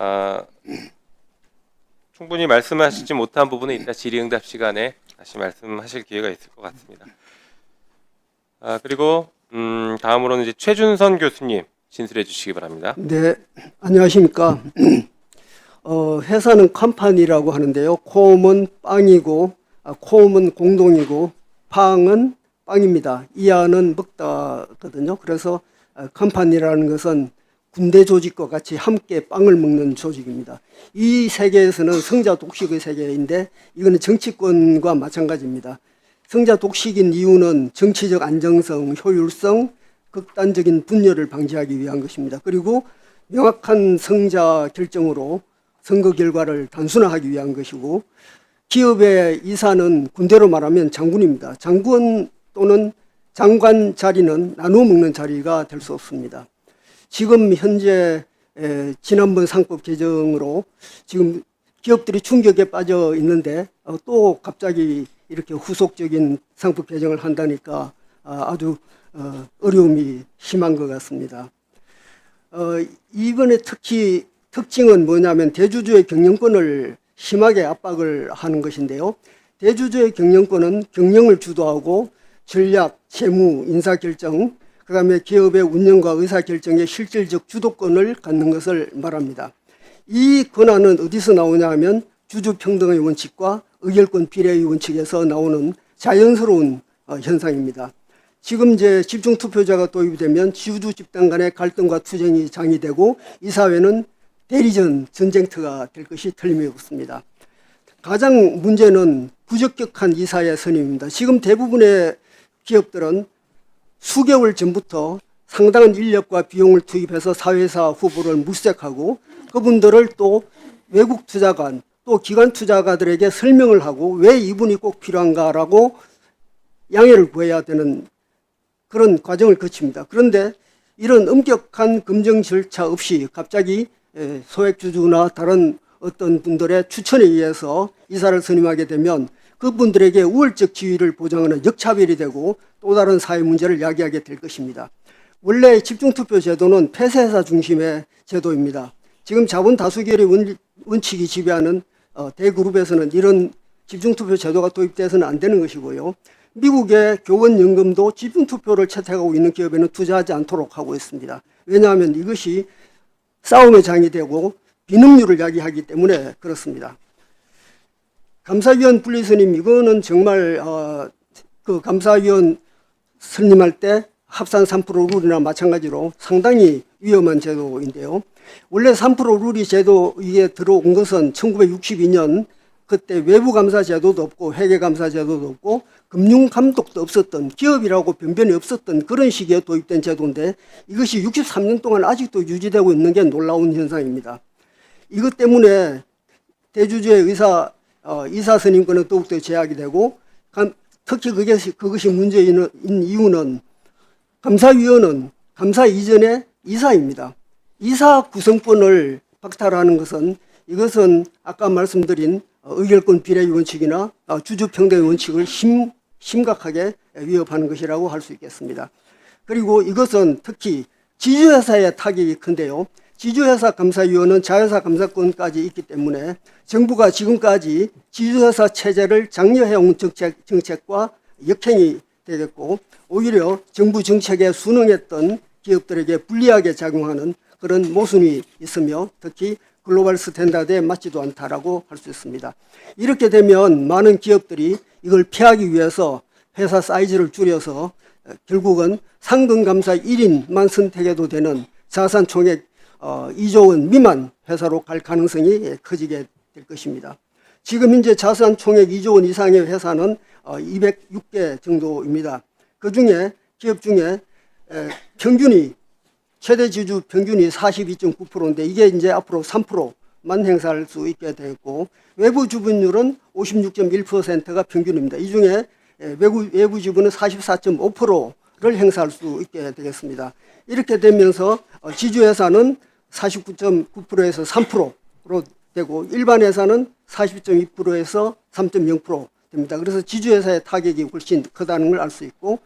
아, 충분히 말씀하시지 못한 부분은 이따 질의응답 시간에 다시 말씀하실 기회가 있을 것 같습니다. 그리고 다음으로는 이제 최준선 교수님 진술해 주시기 바랍니다. 네, 안녕하십니까. 회사는 컴퍼니라고 하는데요. 콤은 빵이고, 콤은 공동이고, 팡은 빵입니다. 이하는 먹다거든요. 그래서 컴퍼니라는 것은 군대 조직과 같이 함께 빵을 먹는 조직입니다. 이 세계에서는 성자 독식의 세계인데 이거는 정치권과 마찬가지입니다. 성자 독식인 이유는 정치적 안정성, 효율성, 극단적인 분열을 방지하기 위한 것입니다. 그리고 명확한 성자 결정으로 선거 결과를 단순화하기 위한 것이고, 기업의 이사는 군대로 말하면 장군입니다. 장군 또는 장관 자리는 나누어 먹는 자리가 될 수 없습니다. 지금 현재 지난번 상법 개정으로 지금 기업들이 충격에 빠져 있는데 또 갑자기 이렇게 후속적인 상법 개정을 한다니까 아주 어려움이 심한 것 같습니다. 이번에 특히 특징은 뭐냐면 대주주의 경영권을 심하게 압박을 하는 것인데요. 대주주의 경영권은 경영을 주도하고 전략, 재무, 인사결정, 그 다음에 기업의 운영과 의사결정의 실질적 주도권을 갖는 것을 말합니다. 이 권한은 어디서 나오냐 하면 주주평등의 원칙과 의결권 비례의 원칙에서 나오는 자연스러운 현상입니다. 지금 이제 집중투표제가 도입이 되면 지주주 집단 간의 갈등과 투쟁이 장이되고 이 사회는 대리전 전쟁터가 될 것이 틀림이 없습니다. 가장 문제는 부적격한 이사의 선임입니다. 지금 대부분의 기업들은 수개월 전부터 상당한 인력과 비용을 투입해서 사회사 후보를 물색하고 그분들을 또 외국 투자관 또 기관 투자가들에게 설명을 하고 왜 이분이 꼭 필요한가라고 양해를 구해야 되는 그런 과정을 거칩니다. 그런데 이런 엄격한 검증 절차 없이 갑자기 소액주주나 다른 어떤 분들의 추천에 의해서 이사를 선임하게 되면 그분들에게 우월적 지위를 보장하는 역차별이 되고 또 다른 사회 문제를 야기하게 될 것입니다. 원래 집중투표 제도는 폐쇄회사 중심의 제도입니다. 지금 자본 다수결의 원칙이 지배하는 대그룹에서는 이런 집중투표 제도가 도입돼서는 안 되는 것이고요. 미국의 교원연금도 집중투표를 채택하고 있는 기업에는 투자하지 않도록 하고 있습니다. 왜냐하면 이것이 싸움의 장이 되고 비능률을 야기하기 때문에 그렇습니다. 감사위원 분리선임 이거는 정말 그 감사위원 선임할 때 합산 3% 룰이나 마찬가지로 상당히 위험한 제도인데요. 원래 3% 룰이 제도 이게 들어온 것은 1962년 그때 외부감사 제도도 없고 회계감사 제도도 없고 금융감독도 없었던 기업이라고 변변이 없었던 그런 시기에 도입된 제도인데 이것이 63년 동안 아직도 유지되고 있는 게 놀라운 현상입니다. 이것 때문에 대주주의 이사 선임권은 더욱더 제약이 되고 특히 그것이 문제인 이유는 감사위원은 감사 이전의 이사입니다. 이사 구성권을 박탈하는 것은 이것은 아까 말씀드린 의결권 비례의 원칙이나 주주평등의 원칙을 심각하게 위협하는 것이라고 할 수 있겠습니다. 그리고 이것은 특히 지주회사의 타격이 큰데요. 지주회사 감사위원은 자회사 감사권까지 있기 때문에 정부가 지금까지 지주회사 체제를 장려해온 정책과 역행이 되겠고 오히려 정부 정책에 순응했던 기업들에게 불리하게 작용하는 그런 모순이 있으며 특히 글로벌 스탠다드에 맞지도 않다라고 할 수 있습니다. 이렇게 되면 많은 기업들이 이걸 피하기 위해서 회사 사이즈를 줄여서 결국은 상근감사 1인만 선택해도 되는 자산 총액 2조 원 미만 회사로 갈 가능성이 커지게 될 것입니다. 지금 현재 자산 총액 2조 원 이상의 회사는 206개 정도입니다. 그중에 기업 중에 평균이 최대 지주 평균이 42.9%인데 이게 이제 앞으로 3%만 행사할 수 있게 되고 외부 지분율은 56.1%가 평균입니다. 이 중에 외부 지분은 44.5%를 행사할 수 있게 되겠습니다. 이렇게 되면서 지주회사는 49.9%에서 3%로 되고 일반 회사는 42.2%에서 3.0% 됩니다. 그래서 지주회사의 타격이 훨씬 크다는 걸 알 수 있고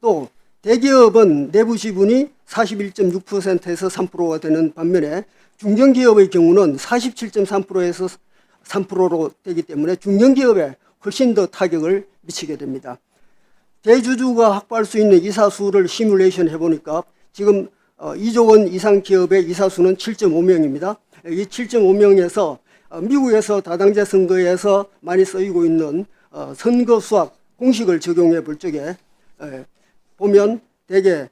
또 대기업은 내부 지분이 41.6%에서 3%가 되는 반면에 중견기업의 경우는 47.3%에서 3%로 되기 때문에 중견기업에 훨씬 더 타격을 미치게 됩니다. 대주주가 확보할 수 있는 이사수를 시뮬레이션 해보니까 지금 2조 원 이상 기업의 이사수는 7.5명입니다. 이 7.5명에서 미국에서 다당제 선거에서 많이 쓰이고 있는 선거 수학 공식을 적용해 볼 적에 보면 대개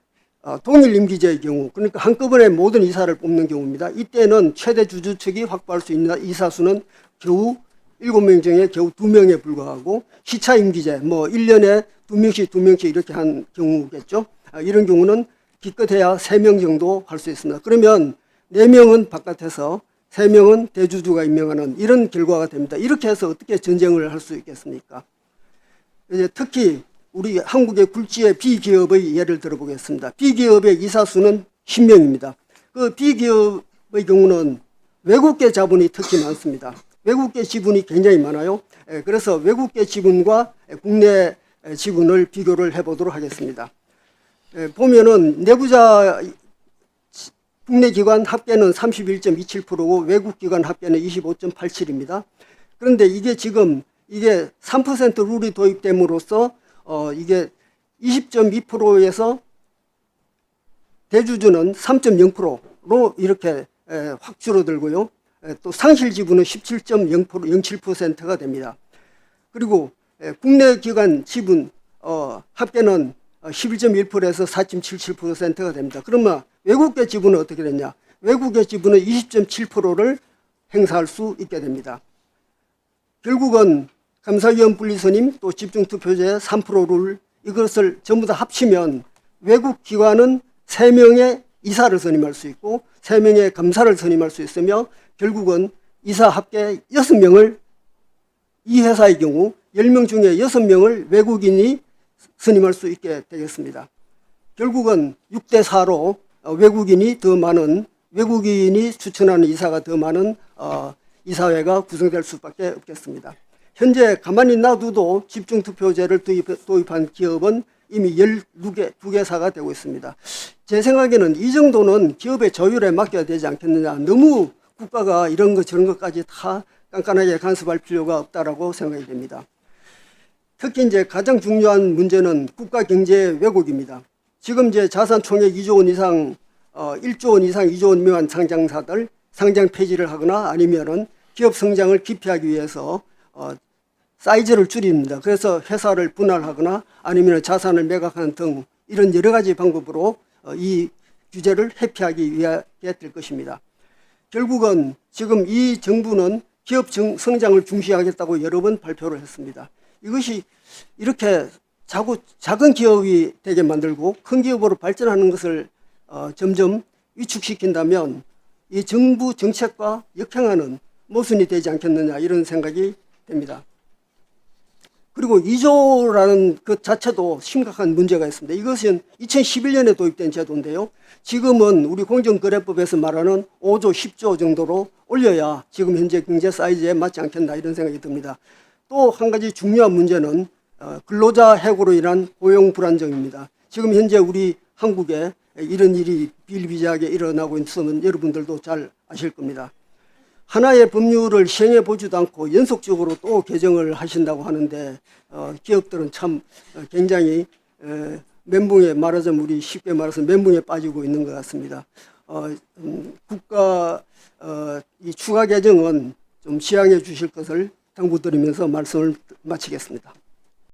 동일 임기제의 경우, 그러니까 한꺼번에 모든 이사를 뽑는 경우입니다. 이때는 최대 주주 측이 확보할 수 있는 이사수는 겨우 7명 중에 겨우 2명에 불과하고, 시차 임기제, 1년에 2명씩 이렇게 한 경우겠죠. 이런 경우는 기껏해야 3명 정도 할 수 있습니다. 그러면 4명은 바깥에서 3명은 대주주가 임명하는 이런 결과가 됩니다. 이렇게 해서 어떻게 전쟁을 할 수 있겠습니까? 이제 특히 우리 한국의 굴지의 B기업의 예를 들어보겠습니다. B기업의 이사수는 10명입니다. 그 B기업의 경우는 외국계 자본이 특히 많습니다. 외국계 지분이 굉장히 많아요. 그래서 외국계 지분과 국내 지분을 비교를 해보도록 하겠습니다. 보면은 내부자 국내 기관 합계는 31.27%고 외국 기관 합계는 25.87입니다. 그런데 이게 지금 3% 룰이 도입됨으로써 이게 20.2%에서 대주주는 3.0%로 이렇게 확 줄어들고요. 또 상실 지분은 17.07%가 됩니다. 그리고 국내 기관 지분 합계는 11.1%에서 4.77%가 됩니다. 그러면 외국계 지분은 어떻게 됐냐? 외국계 지분은 20.7%를 행사할 수 있게 됩니다. 결국은 감사위원 분리선임 또 집중투표제 3%룰 이것을 전부 다 합치면 외국 기관은 3명의 이사를 선임할 수 있고 3명의 감사를 선임할 수 있으며 결국은 이사 합계 6명을 이 회사의 경우 10명 중에 6명을 외국인이 선임할 수 있게 되겠습니다. 결국은 6대4로 외국인이 추천하는 이사가 더 많은 이사회가 구성될 수밖에 없겠습니다. 현재 가만히 놔두도 집중투표제를 도입한 기업은 이미 12개사가 되고 있습니다. 제 생각에는 이 정도는 기업의 조율에 맡겨야 되지 않겠느냐. 너무 국가가 이런 것 저런 것까지 다 깐깐하게 간섭할 필요가 없다라고 생각이 됩니다. 특히 이제 가장 중요한 문제는 국가 경제 왜곡입니다. 지금 이제 자산 총액 2조 원 이상, 1조 원 이상 2조 원 미만 상장사들 상장 폐지를 하거나 아니면은 기업 성장을 기피하기 위해서 사이즈를 줄입니다. 그래서 회사를 분할하거나 아니면 자산을 매각하는 등 이런 여러 가지 방법으로 이 규제를 회피하기 위해 될 것입니다. 결국은 지금 이 정부는 기업 성장을 중시하겠다고 여러 번 발표를 했습니다. 이것이 이렇게 작은 기업이 되게 만들고 큰 기업으로 발전하는 것을 점점 위축시킨다면 이 정부 정책과 역행하는 모순이 되지 않겠느냐 이런 생각이 됩니다. 그리고 2조라는 것 자체도 심각한 문제가 있습니다. 이것은 2011년에 도입된 제도인데요. 지금은 우리 공정거래법에서 말하는 5조, 10조 정도로 올려야 지금 현재 경제 사이즈에 맞지 않겠나 이런 생각이 듭니다. 또 한 가지 중요한 문제는 근로자 해고로 인한 고용 불안정입니다. 지금 현재 우리 한국에 이런 일이 비일비재하게 일어나고 있으면 여러분들도 잘 아실 겁니다. 하나의 법률을 시행해 보지도 않고 연속적으로 또 개정을 하신다고 하는데 기업들은 참 굉장히 멘붕에 말하자면 우리 쉽게 말해서 멘붕에 빠지고 있는 것 같습니다. 국가 이 추가 개정은 좀 지양해 주실 것을 당부드리면서 말씀을 마치겠습니다.